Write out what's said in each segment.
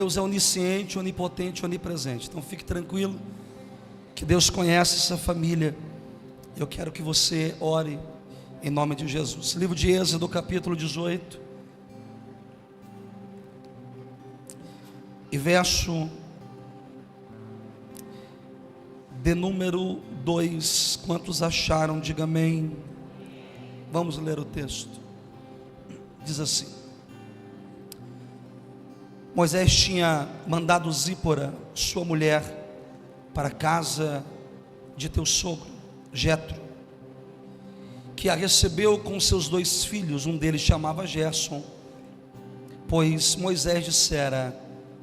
Deus é onisciente, onipotente, onipresente. Então fique tranquilo, que Deus conhece essa família. Eu quero que você ore em nome de Jesus. Livro de Êxodo, capítulo 18, e verso de número 2. Quantos acharam? Diga amém. Vamos ler o texto. Diz assim: Moisés tinha mandado Zípora, sua mulher, para a casa de teu sogro, Jetro, que a recebeu com seus 2 filhos. Um deles chamava Gerson, pois Moisés dissera: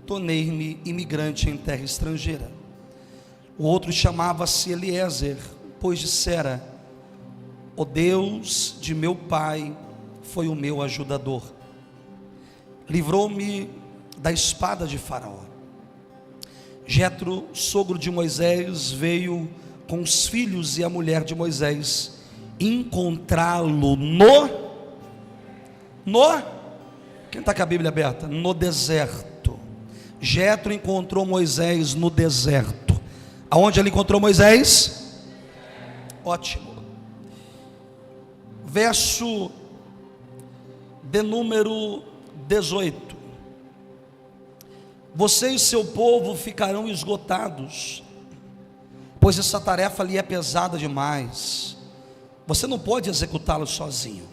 tornei-me imigrante em terra estrangeira. O outro chamava-se Eliezer, pois dissera: o Deus de meu pai foi o meu ajudador, livrou-me da espada de Faraó. Jetro, sogro de Moisés, veio com os filhos e a mulher de Moisés encontrá-lo quem está com a Bíblia aberta? No deserto. Jetro encontrou Moisés no deserto. Aonde ele encontrou Moisés? Ótimo. Verso de número 18: você e seu povo ficarão esgotados, pois essa tarefa lhe é pesada demais. Você não pode executá-la sozinho.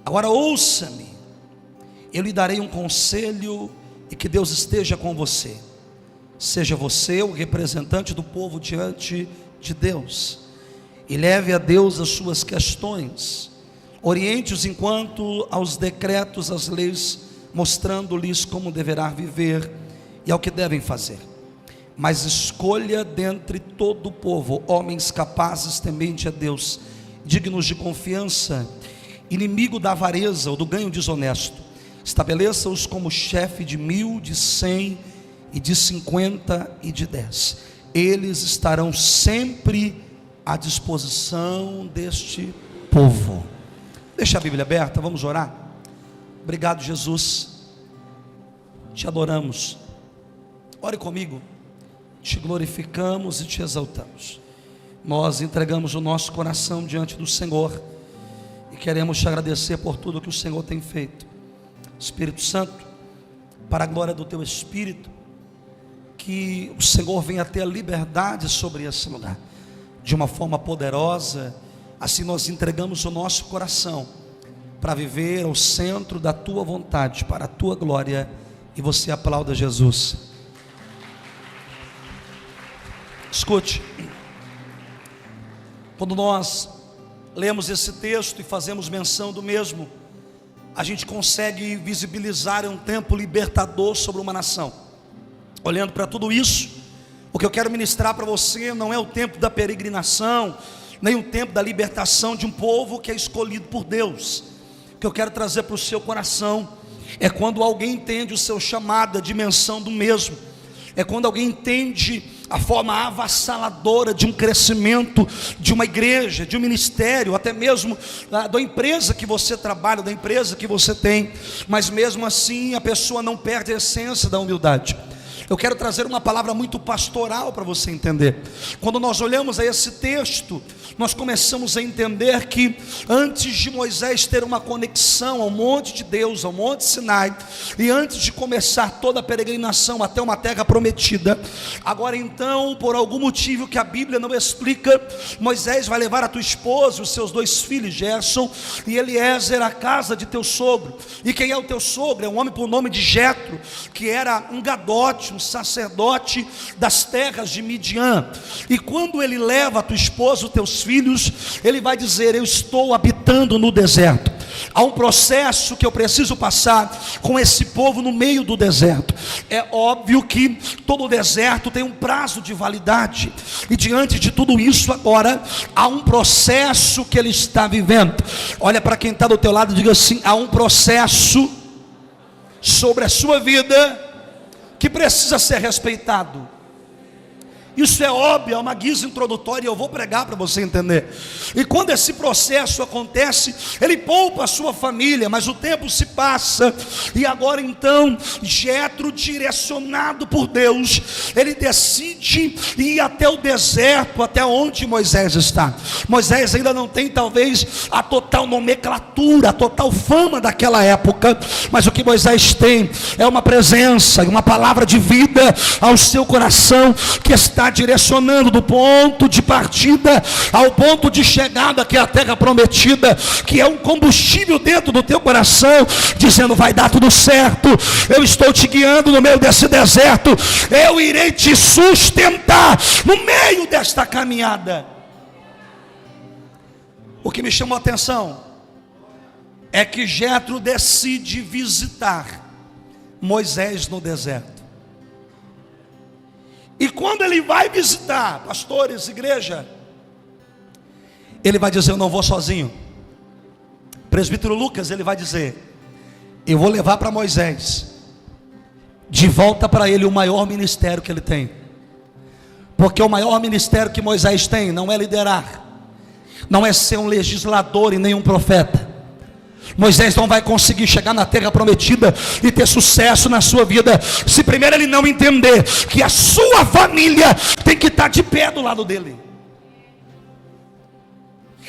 Agora ouça-me, eu lhe darei um conselho, e que Deus esteja com você. Seja você o representante do povo diante de Deus, e leve a Deus as suas questões. Oriente-os enquanto aos decretos, às leis, mostrando-lhes como deverá viver e ao que devem fazer. Mas escolha dentre todo o povo homens capazes, tementes a Deus, dignos de confiança, inimigo da avareza ou do ganho desonesto. Estabeleça-os como chefe de 1000, de 100 e de 50 e de 10. Eles estarão sempre à disposição deste povo. Deixa a Bíblia aberta, vamos orar. Obrigado, Jesus, te adoramos. Ore comigo. Te glorificamos e te exaltamos. Nós entregamos o nosso coração diante do Senhor e queremos te agradecer por tudo que o Senhor tem feito. Espírito Santo, para a glória do teu Espírito, que o Senhor venha ter a liberdade sobre esse lugar, de uma forma poderosa. Assim nós entregamos o nosso coração para viver ao centro da tua vontade, para a tua glória. E você aplauda Jesus. Escute, quando nós lemos esse texto e fazemos menção do mesmo, a gente consegue visibilizar um tempo libertador sobre uma nação. Olhando para tudo isso, o que eu quero ministrar para você não é o tempo da peregrinação, nem o tempo da libertação de um povo que é escolhido por Deus. O que eu quero trazer para o seu coração é quando alguém entende o seu chamado, a dimensão do mesmo. É quando alguém entende a forma avassaladora de um crescimento, de uma igreja, de um ministério, até mesmo da empresa que você trabalha, da empresa que você tem. Mas mesmo assim a pessoa não perde a essência da humildade. Eu quero trazer uma palavra muito pastoral para você entender. Quando nós olhamos a esse texto, nós começamos a entender que antes de Moisés ter uma conexão ao monte de Deus, ao monte Sinai, e antes de começar toda a peregrinação até uma terra prometida, agora então, por algum motivo que a Bíblia não explica, Moisés vai levar a tua esposa, os seus 2 filhos, Gerson e Eliezer, à casa de teu sogro. E quem é o teu sogro? É um homem por nome de Jetro, que era um gadote, um sacerdote das terras de Midian. E quando ele leva a tua esposa, os teus filhos, ele vai dizer: eu estou habitando no deserto. Há um processo que eu preciso passar com esse povo no meio do deserto. É óbvio que todo deserto tem um prazo de validade, e diante de tudo isso agora há um processo que ele está vivendo. Olha para quem está do teu lado e diga assim: há um processo sobre a sua vida que precisa ser respeitado. Isso é óbvio, é uma guisa introdutória e eu vou pregar para você entender. E quando esse processo acontece, ele poupa a sua família, mas o tempo se passa. E agora então, Jetro, direcionado por Deus, ele decide ir até o deserto, até onde Moisés está. Moisés ainda não tem talvez a total nomenclatura, a total fama daquela época, mas o que Moisés tem é uma presença e uma palavra de vida ao seu coração, que está direcionando do ponto de partida ao ponto de chegada, que é a terra prometida, que é um combustível dentro do teu coração, dizendo: vai dar tudo certo, eu estou te guiando no meio desse deserto, eu irei te sustentar no meio desta caminhada. O que me chamou a atenção é que Jetro decide visitar Moisés no deserto. E quando ele vai visitar, pastores, igreja, ele vai dizer: eu não vou sozinho. Presbítero Lucas, ele vai dizer: eu vou levar para Moisés de volta para ele o maior ministério que ele tem. Porque o maior ministério que Moisés tem não é liderar, não é ser um legislador e nem um profeta. Moisés não vai conseguir chegar na terra prometida e ter sucesso na sua vida se primeiro ele não entender que a sua família tem que estar de pé do lado dele.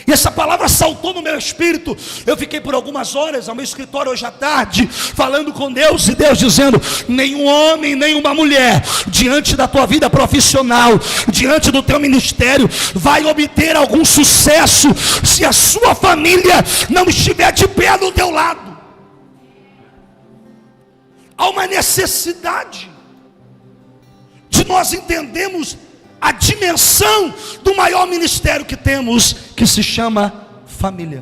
E essa palavra saltou no meu espírito. Eu fiquei por algumas horas ao meu escritório hoje à tarde, falando com Deus, e Deus dizendo: nenhum homem, nenhuma mulher, diante da tua vida profissional, diante do teu ministério, vai obter algum sucesso se a sua família não estiver de pé do teu lado. Há uma necessidade de nós entendermos a dimensão do maior ministério que temos, que se chama família.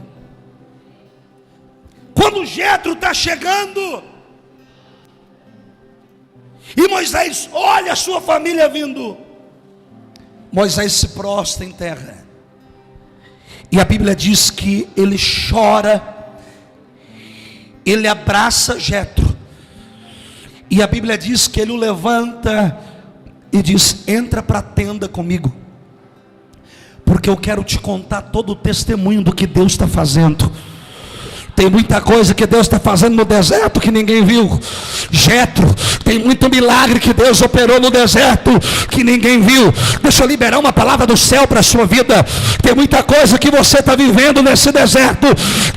Quando Jetro está chegando e Moisés olha a sua família vindo, Moisés se prostra em terra, e a Bíblia diz que ele chora, ele abraça Jetro, e a Bíblia diz que ele o levanta e diz: entra para a tenda comigo, porque eu quero te contar todo o testemunho do que Deus está fazendo. Tem muita coisa que Deus está fazendo no deserto que ninguém viu. Jetro, tem muito milagre que Deus operou no deserto que ninguém viu. Deixa eu liberar uma palavra do céu para a sua vida. Tem muita coisa que você está vivendo nesse deserto.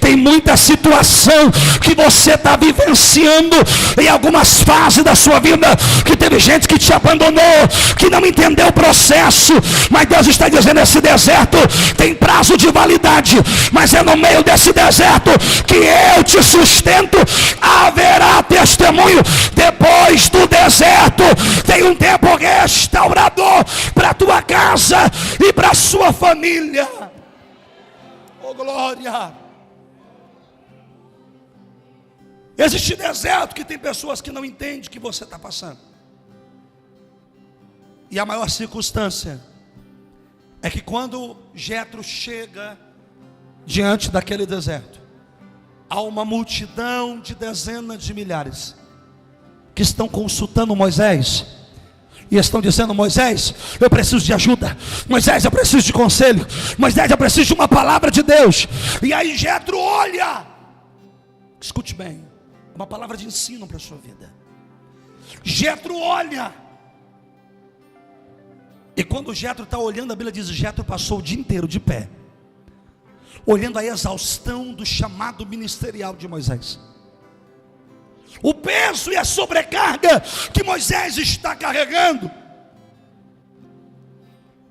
Tem muita situação que você está vivenciando em algumas fases da sua vida, que teve gente que te abandonou, que não entendeu o processo. Mas Deus está dizendo: esse deserto tem prazo de validade, mas é no meio desse deserto que eu te sustento. Haverá testemunho depois do deserto. Tem um tempo restaurador para a tua casa e para a sua família. Oh glória! Existe deserto que tem pessoas que não entendem o que você está passando. E a maior circunstância é que quando Jetro chega diante daquele deserto, há uma multidão de dezenas de milhares que estão consultando Moisés e estão dizendo: Moisés, eu preciso de ajuda. Moisés, eu preciso de conselho. Moisés, eu preciso de uma palavra de Deus. E aí Jetro olha, escute bem, uma palavra de ensino para a sua vida. Jetro olha, e quando Jetro está olhando, a Bíblia diz: Jetro passou o dia inteiro de pé, olhando a exaustão do chamado ministerial de Moisés, o peso e a sobrecarga que Moisés está carregando.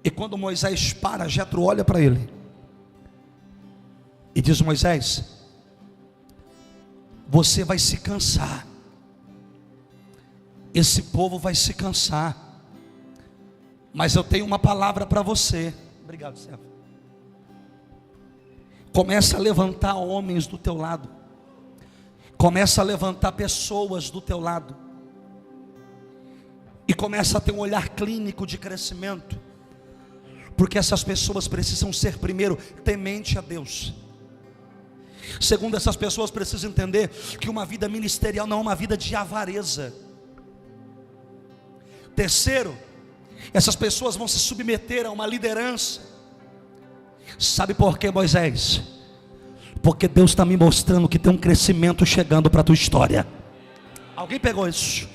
E quando Moisés para, Jetro olha para ele e diz: Moisés, você vai se cansar, esse povo vai se cansar, mas eu tenho uma palavra para você. Obrigado, Sérgio. Começa a levantar homens do teu lado, começa a levantar pessoas do teu lado, e começa a ter um olhar clínico de crescimento, porque essas pessoas precisam ser, primeiro, temente a Deus. Segundo, essas pessoas precisam entender que uma vida ministerial não é uma vida de avareza. Terceiro, Essas pessoas vão se submeter a uma liderança. Sabe por quê, Moisés? Porque Deus está me mostrando que tem um crescimento chegando para a tua história. Alguém pegou isso?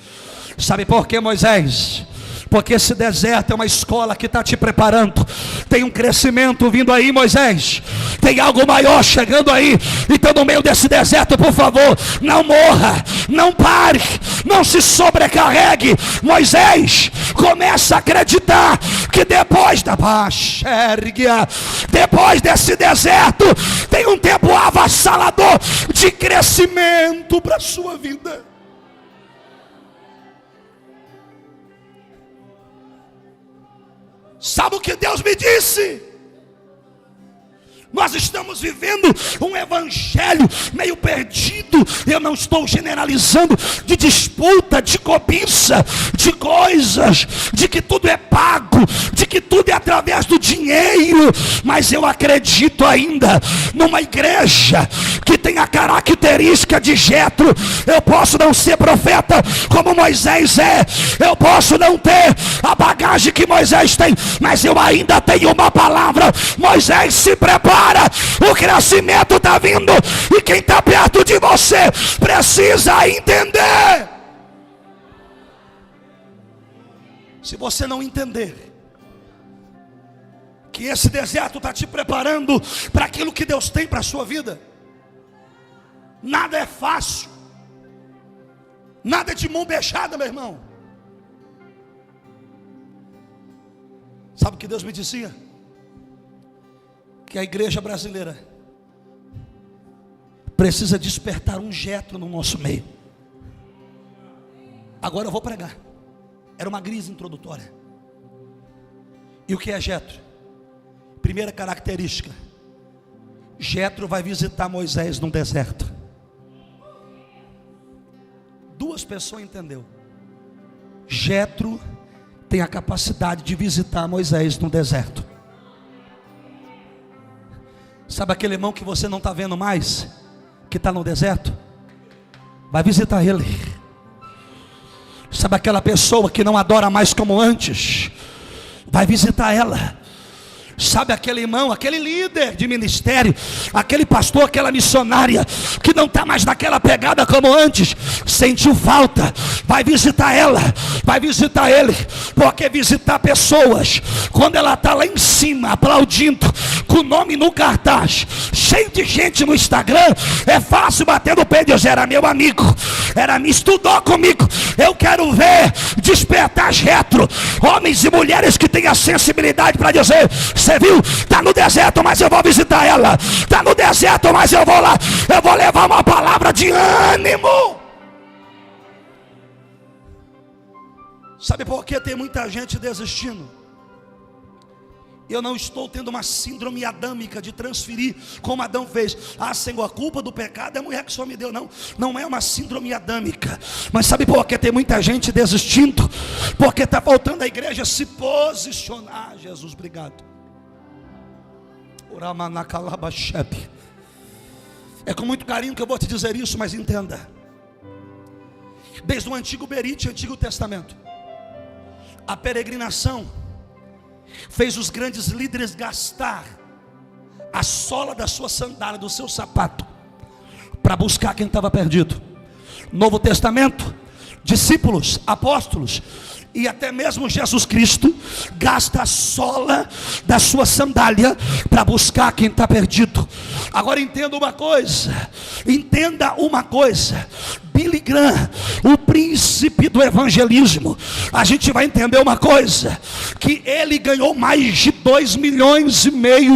Sabe por quê, Moisés? Porque esse deserto é uma escola que está te preparando. Tem um crescimento vindo aí, Moisés. Tem algo maior chegando aí. Então no meio desse deserto, por favor, não morra, não pare, não se sobrecarregue. Moisés, começa a acreditar que depois da Baxérgia, depois desse deserto, tem um tempo avassalador de crescimento para a sua vida. Sabe o que Deus me disse? Nós estamos vivendo um evangelho meio perdido. Eu não estou generalizando, de disputa, de cobiça, de coisas, de que tudo é pago, de que tudo é através do dinheiro. Mas eu acredito ainda numa igreja que tem a característica de Jetro. Eu posso não ser profeta como Moisés é, eu posso não ter a bagagem que Moisés tem, mas eu ainda tenho uma palavra. Moisés, se prepara, o crescimento está vindo, e quem está perto de você precisa entender. Se você não entender que esse deserto está te preparando para aquilo que Deus tem para a sua vida, nada é fácil, nada é de mão beijada, meu irmão. Sabe o que Deus me dizia? Que a igreja brasileira precisa despertar um Jetro no nosso meio. Agora eu vou pregar. Era uma grise introdutória. E o que é Jetro? Primeira característica: Jetro vai visitar Moisés no deserto. Duas pessoas entenderam. Jetro tem a capacidade de visitar Moisés no deserto. Sabe aquele irmão que você não está vendo mais, que está no deserto? Vai visitar ele. Sabe aquela pessoa que não adora mais como antes? Vai visitar ela. Sabe aquele irmão, aquele líder de ministério, aquele pastor, aquela missionária que não está mais naquela pegada como antes, sentiu falta, vai visitar ela, vai visitar ele. Porque visitar pessoas, quando ela está lá em cima aplaudindo, com o nome no cartaz, cheio de gente no Instagram, é fácil bater no pé e dizer: era meu amigo, me estudou comigo. Eu quero ver despertar Jetro, homens e mulheres que têm a sensibilidade para dizer: você viu, está no deserto, mas eu vou visitar ela. Está no deserto, mas eu vou lá, eu vou levar uma palavra de ânimo. Sabe por que tem muita gente desistindo? Eu não estou tendo uma síndrome adâmica de transferir como Adão fez. Ah, Senhor, a culpa do pecado é a mulher que só me deu. Não, não é uma síndrome adâmica. Mas sabe por que tem muita gente desistindo? Porque está faltando a igreja se posicionar. Jesus, obrigado. É com muito carinho que eu vou te dizer isso, mas entenda. Desde o antigo Berite, Antigo Testamento, a peregrinação fez os grandes líderes gastar a sola da sua sandália, do seu sapato, para buscar quem estava perdido. Novo Testamento, discípulos, apóstolos e até mesmo Jesus Cristo gasta a sola da sua sandália para buscar quem está perdido. Agora entenda uma coisa, Billy Graham, o príncipe do evangelismo, a gente vai entender uma coisa, que ele ganhou mais de 2,5 milhões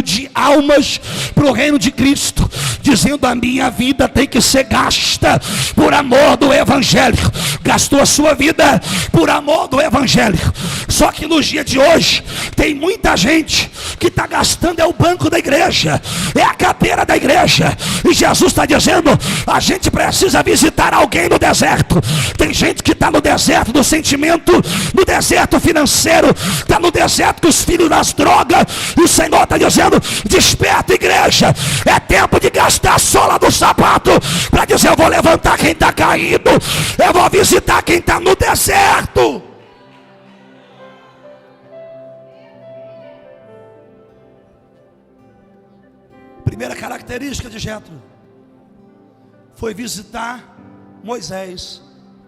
de almas para o reino de Cristo, dizendo: a minha vida tem que ser gasta por amor do evangelho. Gastou a sua vida por amor do evangelho. Só que nos dias de hoje tem muita gente que está gastando é o banco da igreja, é a cadeira da igreja. E Jesus está dizendo: a gente precisa visitar alguém no deserto. Tem gente que está no deserto do sentimento, no deserto financeiro, está no deserto com os filhos das drogas. E o Senhor está dizendo: desperta, igreja, é tempo de gastar a sola do sapato para dizer: eu vou levantar quem está caído, eu vou visitar quem está no deserto. característica de Jetro foi visitar Moisés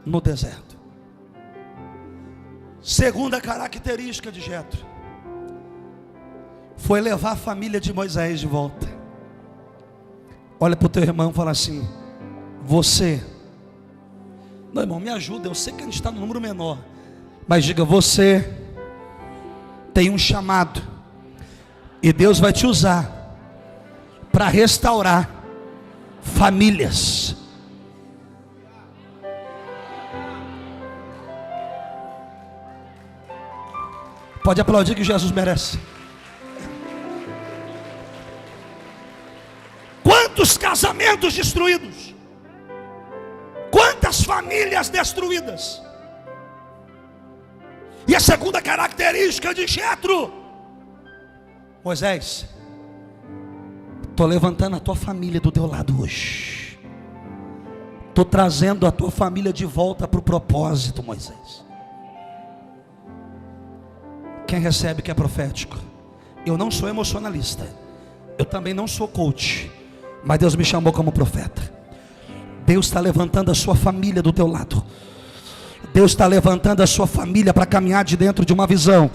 no deserto. Segunda característica de Jetro foi levar a família de Moisés de volta. Olha para o teu irmão e fala assim: você, não, irmão, me ajuda, eu sei que a gente está no número menor, mas diga: você tem um chamado, e Deus vai te usar para restaurar famílias. Pode aplaudir que Jesus merece. Quantos casamentos destruídos, quantas famílias destruídas. E a segunda característica de Jetro: Moisés, estou levantando a tua família do teu lado hoje. Estou trazendo a tua família de volta para o propósito, Moisés. Quem recebe que é profético? Eu não sou emocionalista, eu também não sou coach, mas Deus me chamou como profeta. Deus está levantando a sua família do teu lado. Deus está levantando a sua família para caminhar de dentro de uma visão,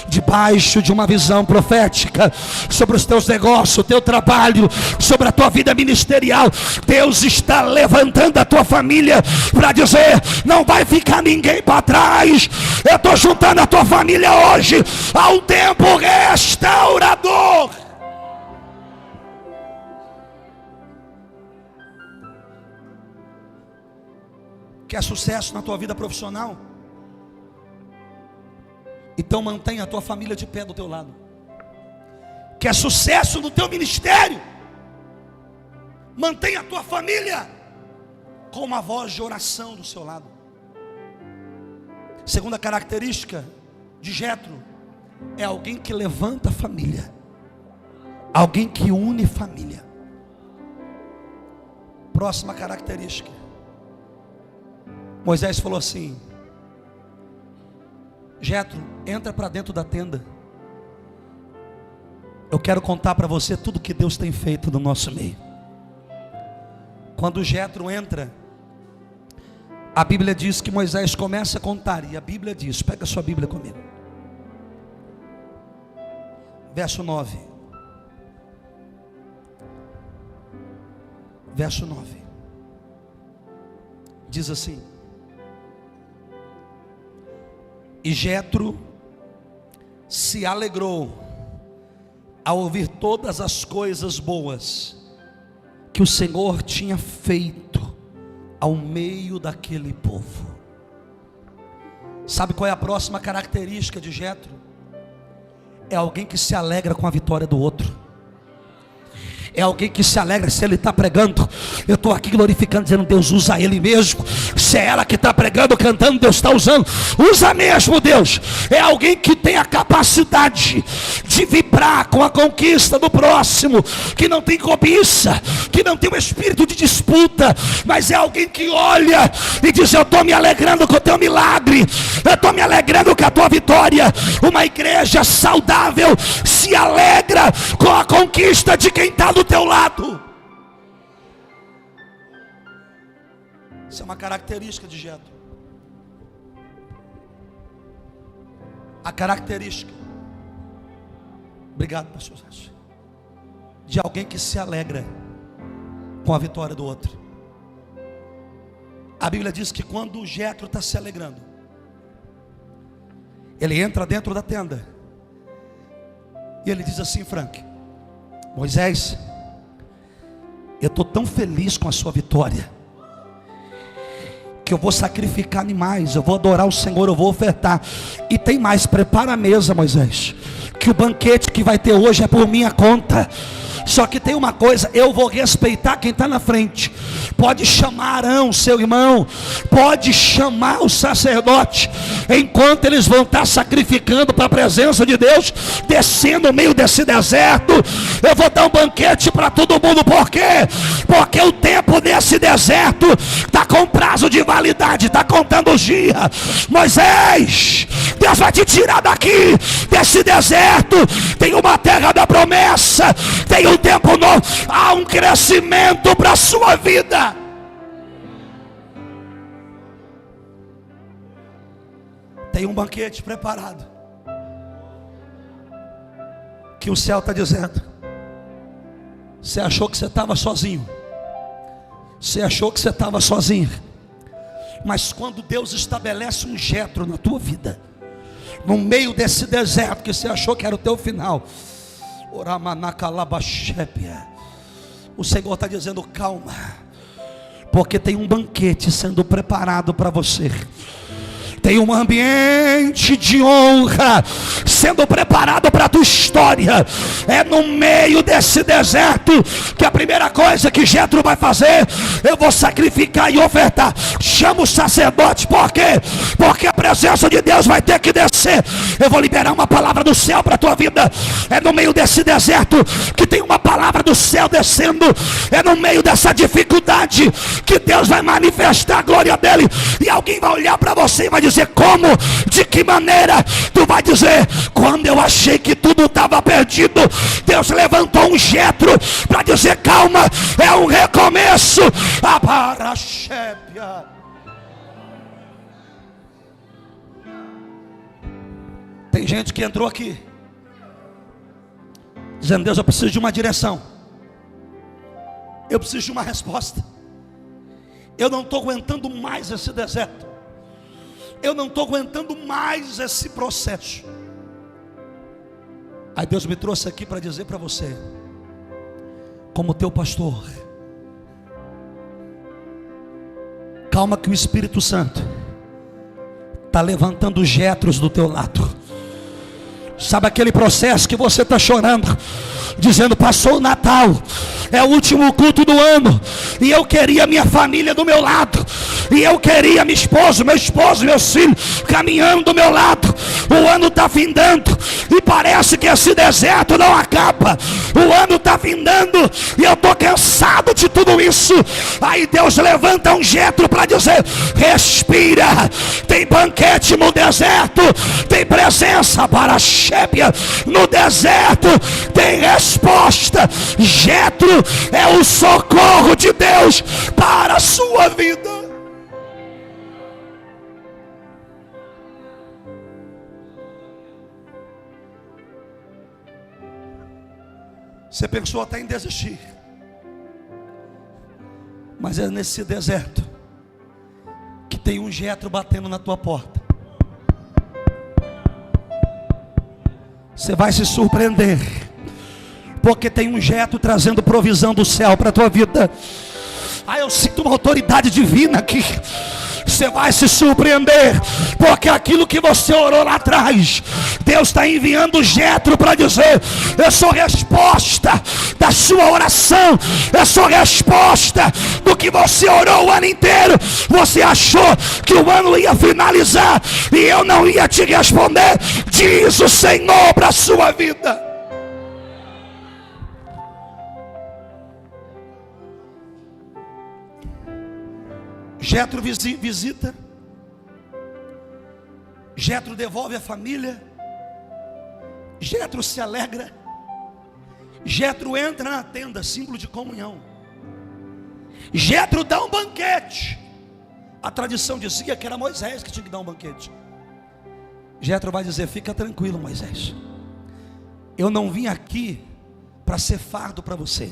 debaixo de uma visão profética, sobre os teus negócios, o teu trabalho, sobre a tua vida ministerial. Deus está levantando a tua família para dizer: não vai ficar ninguém para trás. Eu estou juntando a tua família hoje a um tempo restaurador. Quer sucesso na tua vida profissional? Então mantenha a tua família de pé do teu lado. Quer sucesso no teu ministério? Mantenha a tua família com uma voz de oração do seu lado. Segunda característica de Jetro é alguém que levanta a família, alguém que une família. Próxima característica: Moisés falou assim: Jetro, entra para dentro da tenda. Eu quero contar para você tudo que Deus tem feito no nosso meio. Quando Jetro entra, a Bíblia diz que Moisés começa a contar, e a Bíblia diz, pega a sua Bíblia comigo, verso 9. Verso 9 diz assim: e Jetro se alegrou ao ouvir todas as coisas boas que o Senhor tinha feito ao meio daquele povo. Sabe qual é a próxima característica de Jetro? É alguém que se alegra com a vitória do outro. É alguém que se alegra. Se ele está pregando, eu estou aqui glorificando, dizendo: Deus usa ele mesmo. Se é ela que está pregando, cantando, Deus está usando, usa mesmo Deus. É alguém que tem a capacidade de vibrar com a conquista do próximo, que não tem cobiça, que não tem um espírito de disputa, mas é alguém que olha e diz: eu estou me alegrando com o teu milagre, eu estou me alegrando com a tua vitória. Uma igreja saudável se alegra com a conquista de quem está do teu lado. Isso é uma característica de Jetro. A característica, obrigado, pastor Sérgio, de alguém que se alegra com a vitória do outro. A Bíblia diz que quando o Jetro está se alegrando, ele entra dentro da tenda e ele diz assim: Frank, Moisés, eu estou tão feliz com a sua vitória, que eu vou sacrificar animais, eu vou adorar o Senhor, eu vou ofertar. E tem mais, prepara a mesa, Moisés, que o banquete que vai ter hoje é por minha conta. Só que tem uma coisa: eu vou respeitar quem está na frente. Pode chamar Arão, seu irmão, pode chamar o sacerdote, enquanto eles vão estar sacrificando para a presença de Deus, descendo no meio desse deserto, eu vou dar um banquete para todo mundo. Por quê? Porque o tempo nesse deserto está com prazo de validade, está contando os dias. Moisés, Deus vai te tirar daqui, desse deserto. Tem uma terra da promessa, tem um tempo novo, há um crescimento para a sua vida. Tem um banquete preparado, que o céu está dizendo. Você achou que você estava sozinho, você achou que você estava sozinho, mas quando Deus estabelece um Jetro na tua vida, no meio desse deserto que você achou que era o teu final, o Senhor está dizendo: calma, porque tem um banquete sendo preparado para você. Tem um ambiente de honra sendo preparado para a tua história. É no meio desse deserto que a primeira coisa que Jetro vai fazer: eu vou sacrificar e ofertar. Chama o sacerdote. Por quê? Porque a presença de Deus vai ter que descer. Eu vou liberar uma palavra do céu para a tua vida. É no meio desse deserto que tem uma palavra do céu descendo. É no meio dessa dificuldade que Deus vai manifestar a glória dele. E alguém vai olhar para você e vai dizer: como? De que maneira? Tu vai dizer: quando eu achei que tudo estava perdido, Deus levantou um Jetro para dizer: calma, é um recomeço. A parachépia. Tem gente que entrou aqui dizendo: Deus, eu preciso de uma direção, eu preciso de uma resposta. Eu não estou aguentando mais esse deserto, eu não estou aguentando mais esse processo. Aí Deus me trouxe aqui para dizer para você, como teu pastor: calma, que o Espírito Santo está levantando Jetros do teu lado. Sabe aquele processo que você está chorando, dizendo: passou o Natal, é o último culto do ano, e eu queria minha família do meu lado, e eu queria meu esposo, meus filhos caminhando do meu lado. O ano está findando e parece que esse deserto não acaba. O ano está findando e eu estou cansado de tudo isso. Aí Deus levanta um Jetro para dizer: respira, tem banquete no deserto, tem presença para a Shébia no deserto, tem resposta. Jetro é o socorro de Deus para a sua vida. Você pensou até em desistir, mas é nesse deserto que tem um Jetro batendo na tua porta. Você vai se surpreender, porque tem um Jetro trazendo provisão do céu para a tua vida. Eu sinto uma autoridade divina aqui. Você vai se surpreender, porque aquilo que você orou lá atrás, Deus está enviando o Jetro para dizer: eu sou resposta da sua oração, eu sou resposta do que você orou o ano inteiro. Você achou que o ano ia finalizar e eu não ia te responder, diz o Senhor para a sua vida. Jetro visita, Jetro devolve a família, Jetro se alegra, Jetro entra na tenda, símbolo de comunhão. Jetro dá um banquete. A tradição dizia que era Moisés que tinha que dar um banquete. Jetro vai dizer: fica tranquilo, Moisés, eu não vim aqui para ser fardo para você,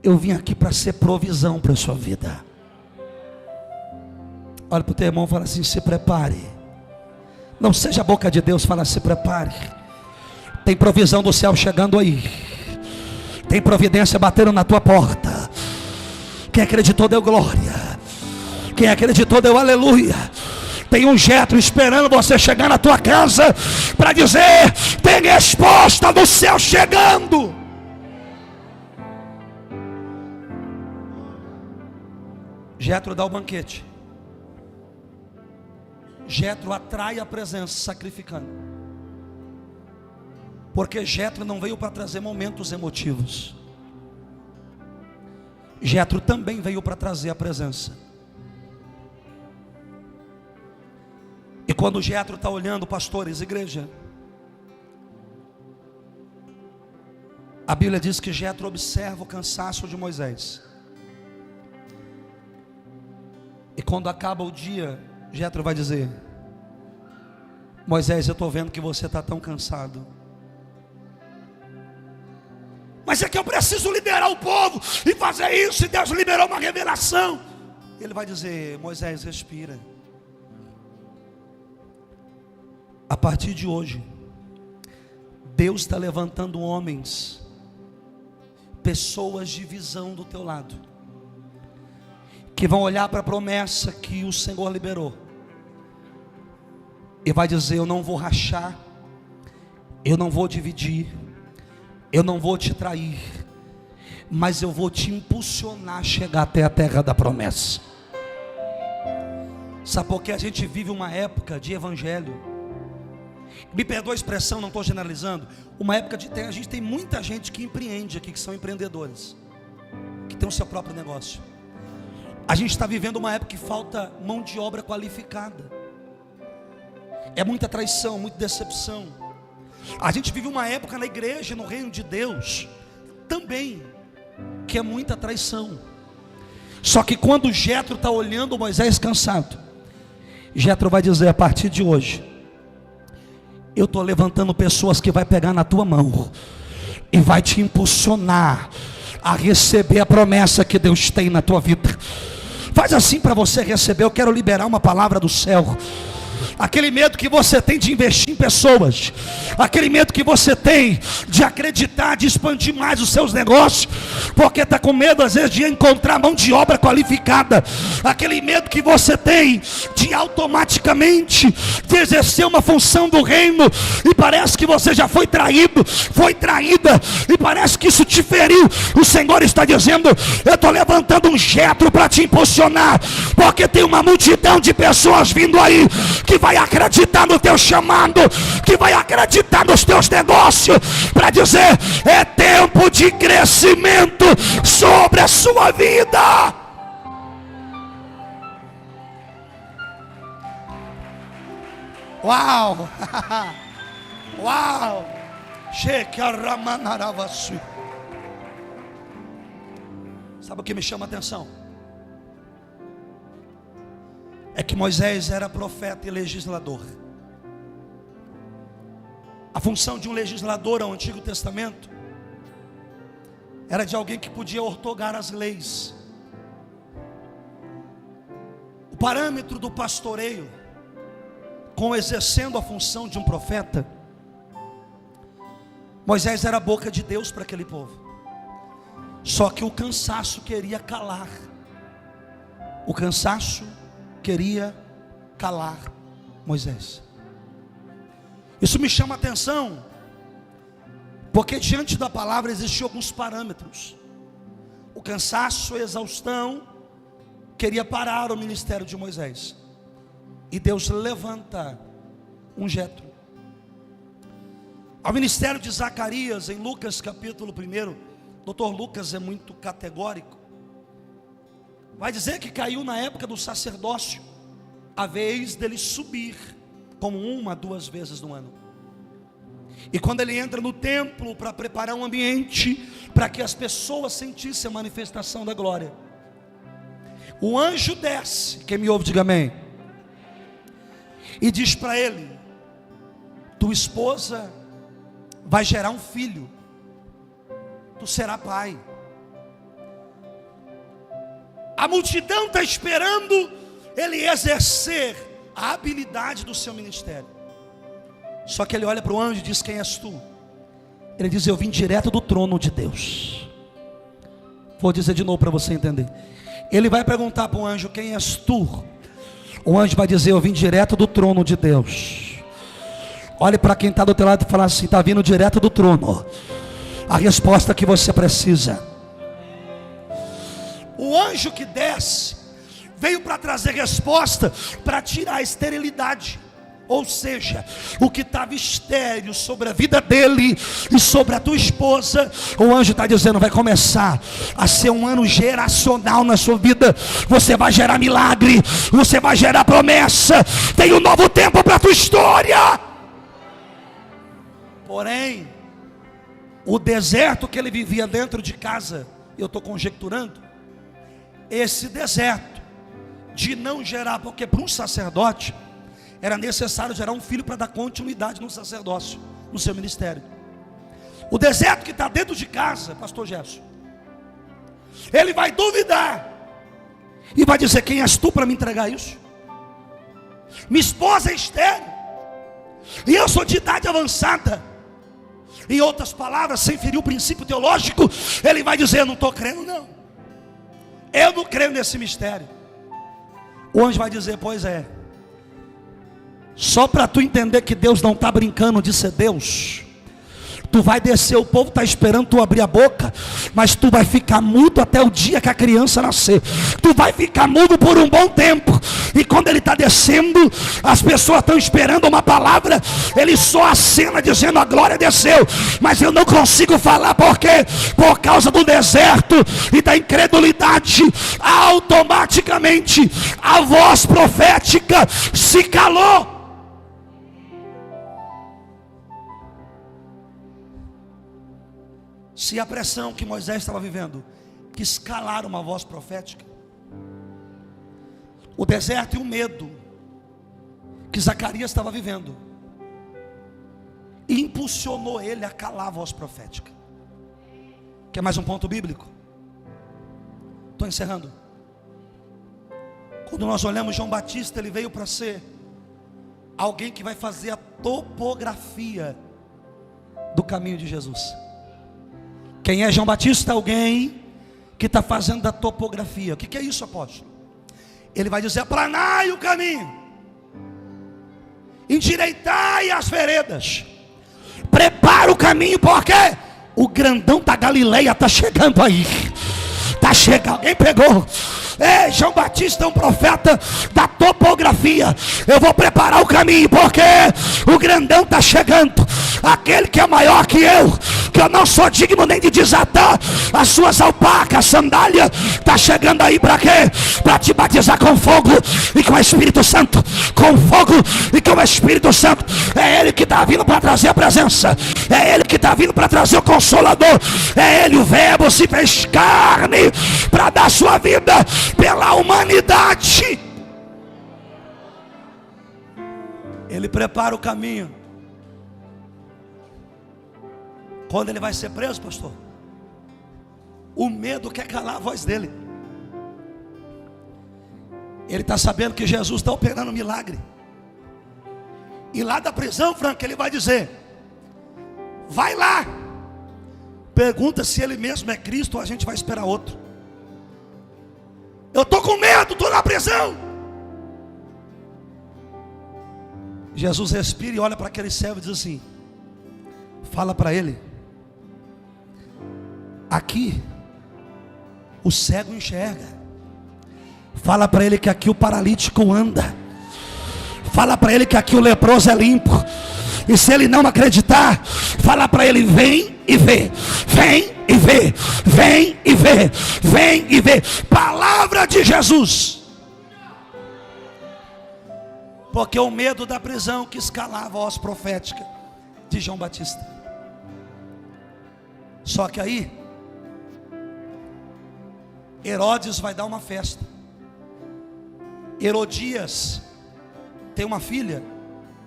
eu vim aqui para ser provisão para a sua vida. Olha para o teu irmão e fala assim: se prepare. Não seja a boca de Deus, fala: se prepare. Tem provisão do céu chegando aí. Tem providência batendo na tua porta. Quem acreditou deu glória. Quem acreditou deu aleluia. Tem um Jetro esperando você chegar na tua casa para dizer: tem resposta do céu chegando. Jetro dá o banquete. Jetro atrai a presença sacrificando, porque Jetro não veio para trazer momentos emotivos. Jetro também veio para trazer a presença. E quando Jetro está olhando, pastores, igreja, a Bíblia diz que Jetro observa o cansaço de Moisés. E quando acaba o dia, Jetro vai dizer: Moisés, eu estou vendo que você está tão cansado, mas é que eu preciso liderar o povo e fazer isso, e Deus liberou uma revelação. Ele vai dizer: Moisés, respira. A partir de hoje, Deus está levantando homens, pessoas de visão do teu lado, que vão olhar para a promessa que o Senhor liberou e vai dizer: eu não vou rachar, eu não vou dividir, eu não vou te trair, mas eu vou te impulsionar a chegar até a terra da promessa. Sabe por que a gente vive uma época de evangelho? Me perdoa a expressão, não estou generalizando. Uma época a gente tem muita gente que empreende aqui, que são empreendedores, que tem o seu próprio negócio. A gente está vivendo uma época que falta mão de obra qualificada. É muita traição, muita decepção. A gente vive uma época na igreja, no reino de Deus, também, que é muita traição. Só que quando Jetro está olhando Moisés cansado, Jetro vai dizer: a partir de hoje, eu estou levantando pessoas que vai pegar na tua mão e vai te impulsionar a receber a promessa que Deus tem na tua vida. Faz assim para você receber. Eu quero liberar uma palavra do céu. Aquele medo que você tem de investir em pessoas, aquele medo que você tem de acreditar, de expandir mais os seus negócios, porque está com medo às vezes de encontrar mão de obra qualificada, aquele medo que você tem de automaticamente de exercer uma função do reino, e parece que você já foi traído, foi traída, e parece que isso te feriu. O Senhor está dizendo: eu estou levantando um Jetro para te impulsionar, porque tem uma multidão de pessoas vindo aí, que vai acreditar no teu chamado, que vai acreditar nos teus negócios, para dizer: é tempo de crescimento sobre a sua vida. Uau! Uau! Sabe o que me chama a atenção? É que Moisés era profeta e legislador. A função de um legislador ao Antigo Testamento era de alguém que podia ortogar as leis. O parâmetro do pastoreio, com exercendo a função de um profeta, Moisés era a boca de Deus para aquele povo. Só que o cansaço queria calar. O cansaço queria calar Moisés. Isso me chama a atenção, porque diante da palavra existiam alguns parâmetros. O cansaço, a exaustão queria parar o ministério de Moisés, e Deus levanta um Jetro. Ao ministério de Zacarias, em Lucas capítulo 1, Dr. Lucas é muito categórico. Vai dizer que caiu na época do sacerdócio a vez dele subir, como 1 a 2 vezes no ano. E quando ele entra no templo para preparar um ambiente para que as pessoas sentissem a manifestação da glória, o anjo desce, quem me ouve diga amém, e diz para ele: tua esposa vai gerar um filho, tu será pai. A multidão está esperando ele exercer a habilidade do seu ministério. Só que ele olha para o anjo e diz: quem és tu? Ele diz: eu vim direto do trono de Deus. Vou dizer de novo para você entender. Ele vai perguntar para o anjo: quem és tu? O anjo vai dizer: eu vim direto do trono de Deus. Olhe para quem está do teu lado e fala assim: está vindo direto do trono a resposta que você precisa. O anjo que desce veio para trazer resposta, para tirar a esterilidade. Ou seja, o que estava estéril sobre a vida dele e sobre a tua esposa, o anjo está dizendo, vai começar a ser um ano geracional na sua vida. Você vai gerar milagre, você vai gerar promessa. Tem um novo tempo para a tua história. Porém, o deserto que ele vivia dentro de casa, eu estou conjecturando, esse deserto de não gerar, porque para um sacerdote era necessário gerar um filho para dar continuidade no sacerdócio, no seu ministério. O deserto que está dentro de casa, pastor Gerson, ele vai duvidar e vai dizer, quem és tu para me entregar isso? Minha esposa é estéril e eu sou de idade avançada. Em outras palavras, sem ferir o princípio teológico, ele vai dizer, eu não estou crendo não, eu não creio nesse mistério. O anjo vai dizer, pois é, só para tu entender que Deus não está brincando de ser Deus, tu vai descer, o povo está esperando tu abrir a boca, mas tu vai ficar mudo até o dia que a criança nascer. Tu vai ficar mudo por um bom tempo. E quando ele está descendo, as pessoas estão esperando uma palavra, ele só acena dizendo, a glória desceu, mas eu não consigo falar, porque por causa do deserto e da incredulidade, automaticamente a voz profética se calou. Se a pressão que Moisés estava vivendo quis calar uma voz profética, o deserto e o medo que Zacarias estava vivendo impulsionou ele a calar a voz profética. Quer mais um ponto bíblico? Estou encerrando. Quando nós olhamos João Batista, ele veio para ser alguém que vai fazer a topografia do caminho de Jesus. Quem é João Batista? Alguém que está fazendo a topografia. O que é isso, apóstolo? Ele vai dizer, aplanai o caminho, endireitai as veredas, prepara o caminho, porque o grandão da Galileia está chegando aí. Está chegando, alguém pegou? João Batista é um profeta da topografia. Eu vou preparar o caminho, porque o grandão está chegando. Aquele que é maior que eu não sou digno nem de desatar as suas alpacas, sandália, está chegando aí para quê? Para te batizar com fogo e com o Espírito Santo. Com fogo e com o Espírito Santo. É Ele que está vindo para trazer a presença. É Ele que está vindo para trazer o Consolador. É Ele, o Verbo se fez carne para dar sua vida pela humanidade. Ele prepara o caminho. Quando ele vai ser preso, pastor, o medo quer calar a voz dele. Ele está sabendo que Jesus está operando um milagre. E lá da prisão, Franco, ele vai dizer, vai lá, pergunta se ele mesmo é Cristo ou a gente vai esperar outro. Eu estou com medo, estou na prisão. Jesus respira e olha para aquele servo e diz assim, fala para ele, aqui o cego enxerga. Fala para ele que aqui o paralítico anda. Fala para ele que aqui o leproso é limpo. E se ele não acreditar, fala para ele, vem e vê. Vem e vê. Vem e vê. Vem e vê. Palavra de Jesus. Porque o medo da prisão quis calar a voz profética de João Batista. Só que aí Herodes vai dar uma festa. Herodias tem uma filha.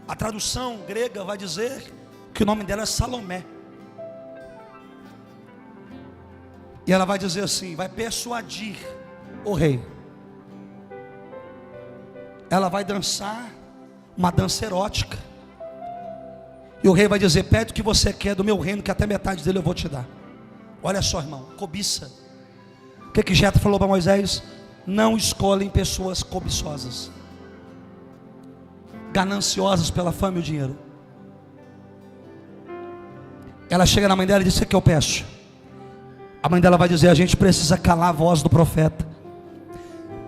A tradução grega vai dizer que o nome dela é Salomé. E ela vai dizer assim, vai persuadir o rei. Ela vai dançar uma dança erótica. E o rei vai dizer, pede o que você quer do meu reino, que até metade dele eu vou te dar. Olha só, irmão, cobiça. O que Jetro falou para Moisés? Não escolhem pessoas cobiçosas, gananciosas pela fama e o dinheiro. Ela chega na mãe dela e diz, o que eu peço? A mãe dela vai dizer, a gente precisa calar a voz do profeta.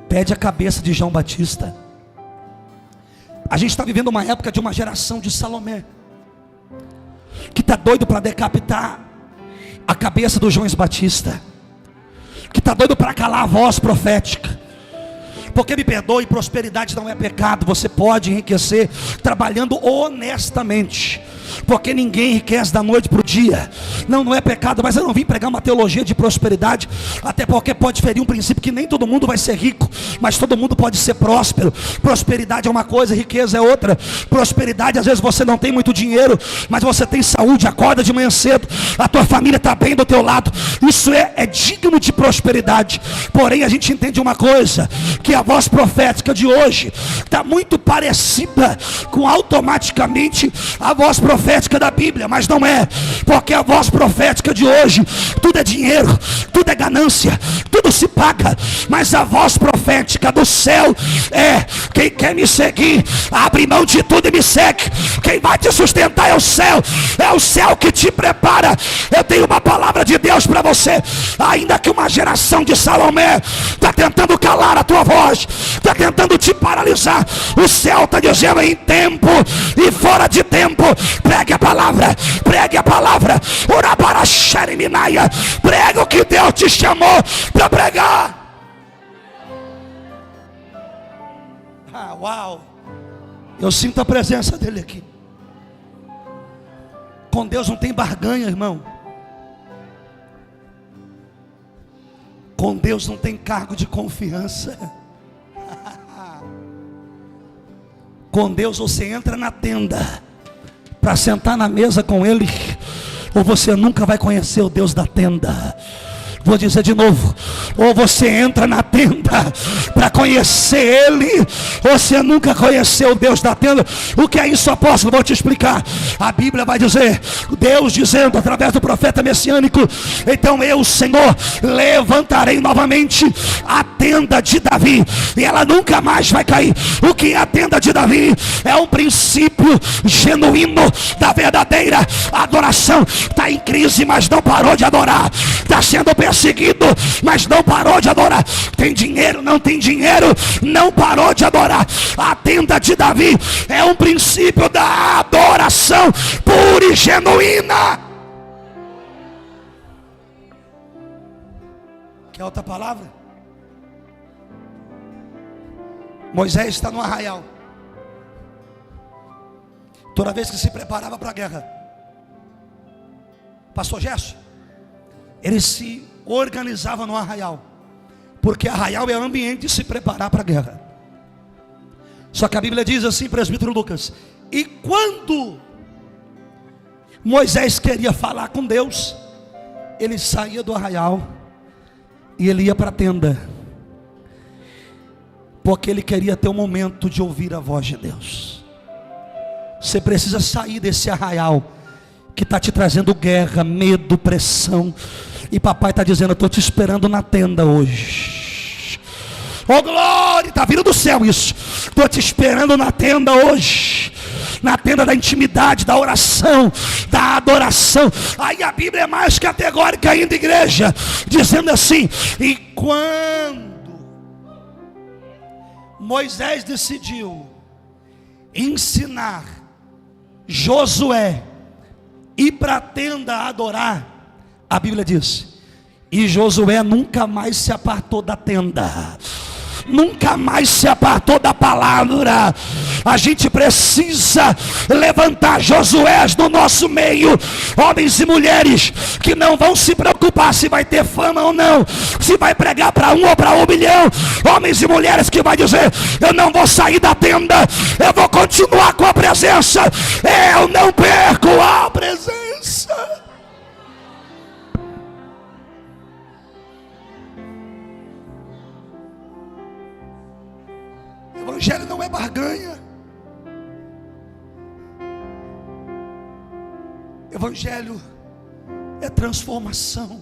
Pede a cabeça de João Batista. A gente está vivendo uma época de uma geração de Salomé, que está doido para decapitar a cabeça do João Batista, que está doido para calar a voz profética. Porque me perdoe, prosperidade não é pecado. Você pode enriquecer trabalhando honestamente, porque ninguém enriquece da noite para o dia. Não é pecado, mas eu não vim pregar uma teologia de prosperidade, até porque pode ferir um princípio que nem todo mundo vai ser rico, mas todo mundo pode ser próspero. Prosperidade é uma coisa, riqueza é outra. Prosperidade, às vezes você não tem muito dinheiro, mas você tem saúde, acorda de manhã cedo, a tua família está bem do teu lado. Isso é digno de prosperidade. Porém a gente entende uma coisa, que a voz profética de hoje está muito parecida com automaticamente a voz profética da Bíblia, mas não é, porque a voz profética de hoje, tudo é dinheiro, tudo é ganância, tudo se paga, mas a voz profética do céu é: quem quer me seguir, abre mão de tudo e me segue. Quem vai te sustentar é o céu que te prepara. Eu tenho uma palavra de Deus para você. Ainda que uma geração de Salomé está tentando calar a tua voz, está tentando te paralisar, o céu está dizendo: em tempo e fora de tempo, pregue a palavra, pregue a palavra. Ora para Xeriminaia, prega o que Deus te chamou para pregar. Uau, eu sinto a presença dele aqui. Com Deus não tem barganha, irmão. Com Deus não tem cargo de confiança. Com Deus você entra na tenda para sentar na mesa com Ele, ou você nunca vai conhecer o Deus da tenda. Vou dizer de novo: ou você entra na tenda para conhecer Ele, ou você nunca conheceu o Deus da tenda. O que é isso, apóstolo? Vou te explicar. A Bíblia vai dizer, Deus dizendo através do profeta messiânico: então eu, Senhor, levantarei novamente a tenda de Davi, e ela nunca mais vai cair. O que é a tenda de Davi? É um princípio genuíno da verdadeira adoração. Está em crise, mas não parou de adorar. Está sendo perseguido, mas não parou de adorar. Tem dinheiro, não tem dinheiro, não parou de adorar. A tenda de Davi é um princípio da adoração pura e genuína. Quer outra palavra? Moisés está no arraial. Toda vez que se preparava para a guerra, pastor Gerson, ele se organizava no arraial, porque arraial é ambiente de se preparar para a guerra. Só que a Bíblia diz assim, presbítero Lucas: e quando Moisés queria falar com Deus, ele saía do arraial e ele ia para a tenda, porque ele queria ter um momento de ouvir a voz de Deus. Você precisa sair desse arraial que está te trazendo guerra, medo, pressão, e papai está dizendo: eu estou te esperando na tenda hoje. Oh glória, está vindo do céu isso. Estou te esperando na tenda hoje, na tenda da intimidade, da oração, da adoração. Aí a Bíblia é mais categórica ainda, igreja, dizendo assim: e quando Moisés decidiu ensinar Josué ir para a tenda adorar, a Bíblia diz: e Josué nunca mais se apartou da tenda, nunca mais se apartou da palavra. A gente precisa levantar Josués no nosso meio, homens e mulheres que não vão se preocupar se vai ter fama ou não, se vai pregar para 1 ou para 1 milhão. Homens e mulheres que vai dizer: eu não vou sair da tenda, eu vou continuar com a presença, eu não perco a presença. Evangelho não é barganha. Evangelho é transformação,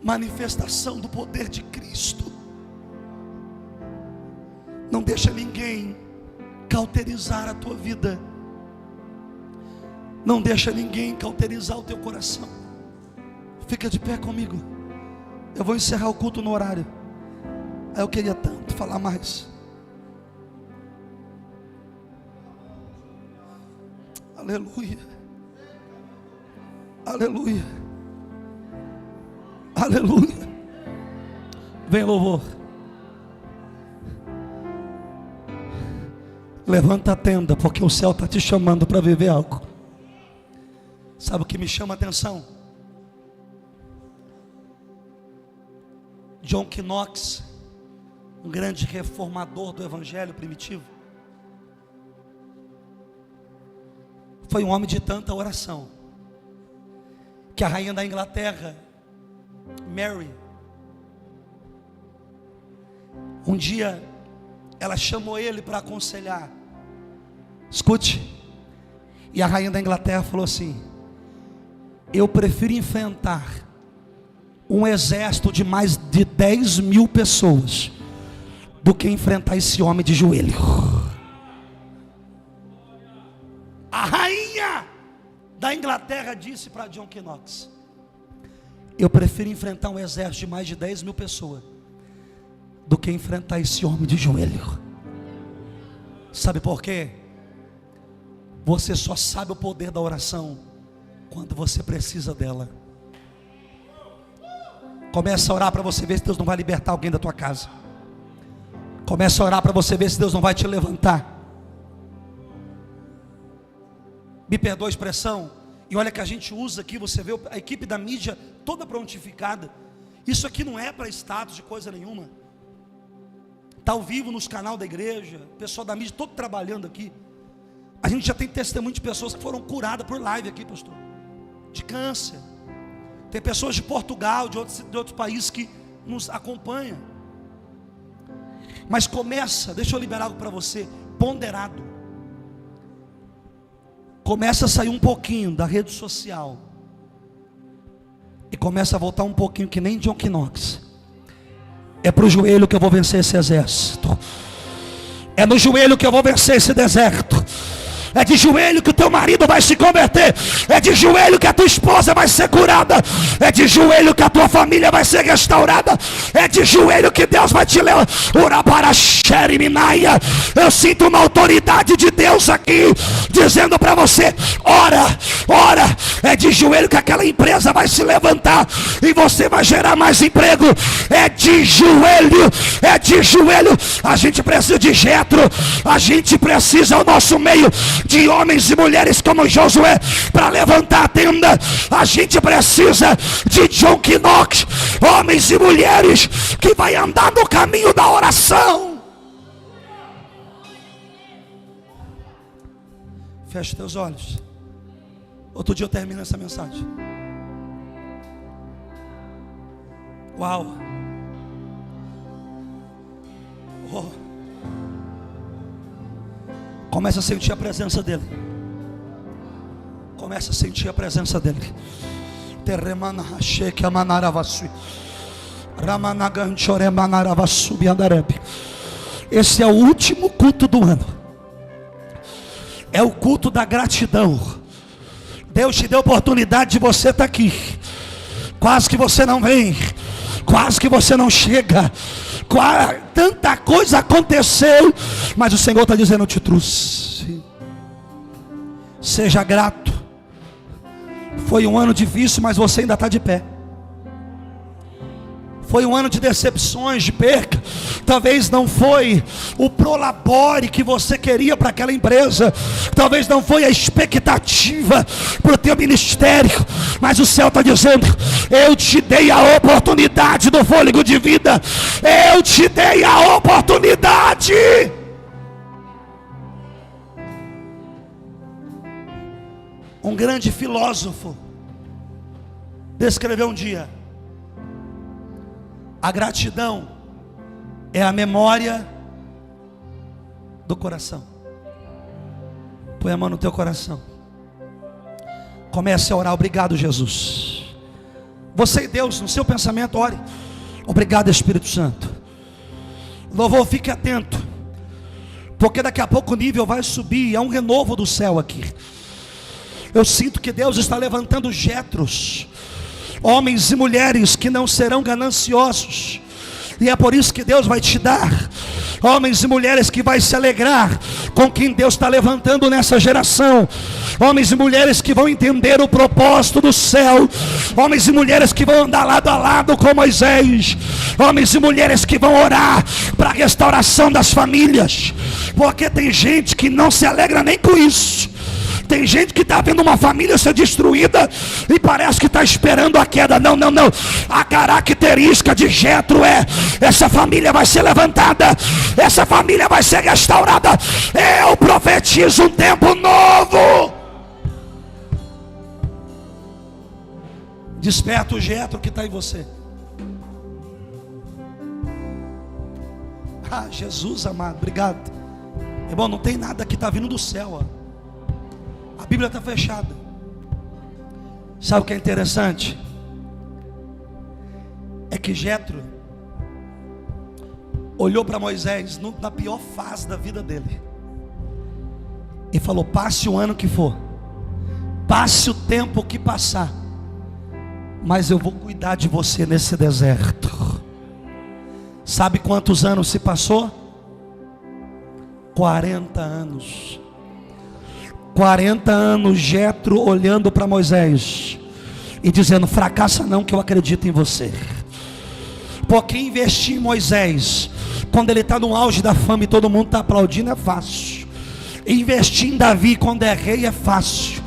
manifestação do poder de Cristo. Não deixa ninguém cauterizar a tua vida. Não deixa ninguém cauterizar o teu coração. Fica de pé comigo. Eu vou encerrar o culto no horário. Eu queria tanto falar mais. Aleluia. Aleluia. Aleluia. Vem, louvor. Levanta a tenda, porque o céu está te chamando para viver algo. Sabe o que me chama a atenção? John Knox, um grande reformador do evangelho primitivo, foi um homem de tanta oração, que a rainha da Inglaterra, Mary, um dia ela chamou ele para aconselhar. Escute. E a rainha da Inglaterra falou assim: eu prefiro enfrentar um exército de mais de 10.000 pessoas do que enfrentar esse homem de joelho. A rainha da Inglaterra disse para John Knox: eu prefiro enfrentar um exército de mais de 10.000 pessoas do que enfrentar esse homem de joelho. Sabe por quê? Você só sabe o poder da oração quando você precisa dela. Começa a orar para você ver se Deus não vai libertar alguém da tua casa. Começa a orar para você ver se Deus não vai te levantar. Me perdoa a expressão. E olha que a gente usa aqui, você vê a equipe da mídia toda prontificada. Isso aqui não é para status de coisa nenhuma. Está ao vivo nos canais da igreja, o pessoal da mídia todo trabalhando aqui. A gente já tem testemunho de pessoas que foram curadas por live aqui, pastor, de câncer. Tem pessoas de Portugal, de outros países que nos acompanham. Mas começa, deixa eu liberar algo para você, ponderado. Começa a sair um pouquinho da rede social e começa a voltar um pouquinho, que nem John Knox. É para o joelho que eu vou vencer esse exército. É no joelho que eu vou vencer esse deserto. É de joelho que o teu marido vai se converter. É de joelho que a tua esposa vai ser curada. É de joelho que a tua família vai ser restaurada. É de joelho que Deus vai te levar. Eu sinto uma autoridade de Deus aqui dizendo para você: ora, ora. É de joelho que aquela empresa vai se levantar e você vai gerar mais emprego. É de joelho, é de joelho. A gente precisa de Jetro. A gente precisa ao nosso meio de homens e mulheres como Josué para levantar a tenda. A gente precisa de John Knox, homens e mulheres que vai andar no caminho da oração. Feche teus olhos. Outro dia eu termino essa mensagem. Uau. Oh. Começa a sentir a presença dele. Começa a sentir a presença dele. Esse é o último culto do ano. É o culto da gratidão. Deus te deu a oportunidade de você estar aqui. Quase que você não vem. Quase que você não chega. Tanta coisa aconteceu, mas o Senhor está dizendo: eu te trouxe. Seja grato. Foi um ano difícil, mas você ainda está de pé. Foi um ano de decepções, de perca. Talvez não foi o prolabore que você queria para aquela empresa. Talvez não foi a expectativa para o teu ministério. Mas o céu está dizendo: eu te dei a oportunidade do fôlego de vida. Eu te dei a oportunidade. Um grande filósofo descreveu um dia: a gratidão é a memória do coração. Põe a mão no teu coração. Comece a orar. Obrigado, Jesus. Você e Deus, no seu pensamento, ore. Obrigado, Espírito Santo. Louvor, fique atento, porque daqui a pouco o nível vai subir. É um renovo do céu aqui. Eu sinto que Deus está levantando Jetros, homens e mulheres que não serão gananciosos. E é por isso que Deus vai te dar Homens e mulheres que vai se alegrar com quem Deus está levantando nessa geração. Homens e mulheres que vão entender o propósito do céu. Homens e mulheres que vão andar lado a lado com Moisés. Homens e mulheres que vão orar para a restauração das famílias. Porque tem gente que não se alegra nem com isso. Tem gente que está vendo uma família ser destruída e parece que está esperando a queda. Não. A característica de Jetro é: essa família vai ser levantada, essa família vai ser restaurada. Eu profetizo um tempo novo. Desperta o Jetro que está em você. Ah, Jesus amado, obrigado. Irmão, não tem nada que está vindo do céu, ó. A Bíblia está fechada. Sabe o que é interessante? É que Jetro olhou para Moisés na pior fase da vida dele e falou: passe o ano que for, passe o tempo que passar, mas eu vou cuidar de você nesse deserto. Sabe quantos anos se passou? 40 anos. 40 anos Jetro olhando para Moisés e dizendo: fracassa não, que eu acredito em você. Porque investir em Moisés quando ele está no auge da fama e todo mundo está aplaudindo é fácil. Investir em Davi quando é rei é fácil.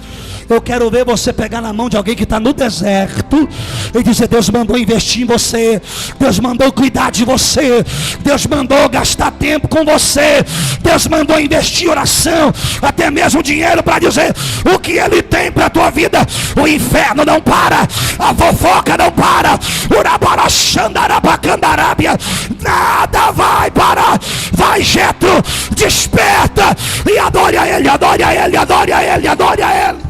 Eu quero ver você pegar na mão de alguém que está no deserto e dizer: Deus mandou investir em você, Deus mandou cuidar de você, Deus mandou gastar tempo com você, Deus mandou investir em oração, até mesmo dinheiro, para dizer o que Ele tem para a tua vida. O inferno não para, a fofoca não para, nada vai parar. Vai, Jetro, desperta e adore a Ele, adore a Ele, adore a Ele, adore a Ele.